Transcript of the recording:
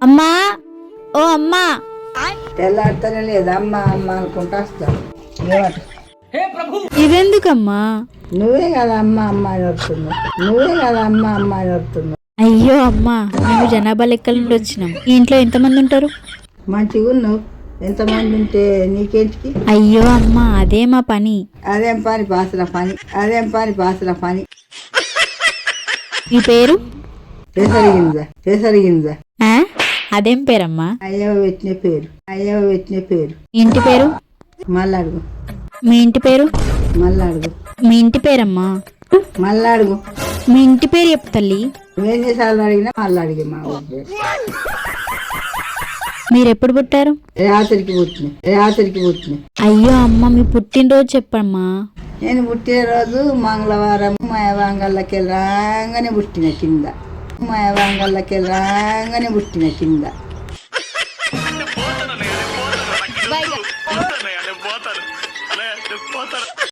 అమ్మా, ఓ అమ్మా. తెల్లారితేనే లేదు అమ్మ అమ్మ అనుకుంటా వస్తాను. ఇదెందుకమ్మా? నువ్వే కదా అమ్మ అమ్మ అని వస్తున్నావు. నువ్వే కదా అమ్మ అమ్మ అని వస్తున్నావు. అయ్యో అమ్మా, మేము జనాభా లెక్కల నుండి వచ్చినాం. ఈ ఇంట్లో ఎంతమంది ఉంటారు? మంచిగా ఉన్నావు. ఎంతమంది ఉంటే నీకేంటికి? అయ్యో అమ్మా, అదే మా పని. అదేం పని బాసల పని, అదేం పని బాసల పని. మీ పేరు? పెసరిగింజ ఆ? అదేం పేరమ్మా? అయ్యవ పెట్టిన పేరు, అయ్యవ పెట్టిన పేరు. మీ ఇంటి పేరు? మళ్ళాడుగు, మీ ఇంటి పేరు? మళ్ళాడుగు, మీ ఇంటి పేరమ్మా? మళ్ళాడుగు. మీ ఇంటి పేరు చెప్పు తల్లి. ఎన్నిసార్లు అడిగినా మళ్ళీ అడిగి మా ఊరి మీరు ఎప్పుడు పుట్టారు? రాత్రికి పుట్టిన. అయ్యో అమ్మ, మీ పుట్టినరోజు చెప్పమ్మా. నేను పుట్టినరోజు మంగళవారం మాయవాంగళ్ళకి రాగానే పుట్టిన కింద. మాయవాంగళ్ళకి రాగానే పుట్టిన కింద.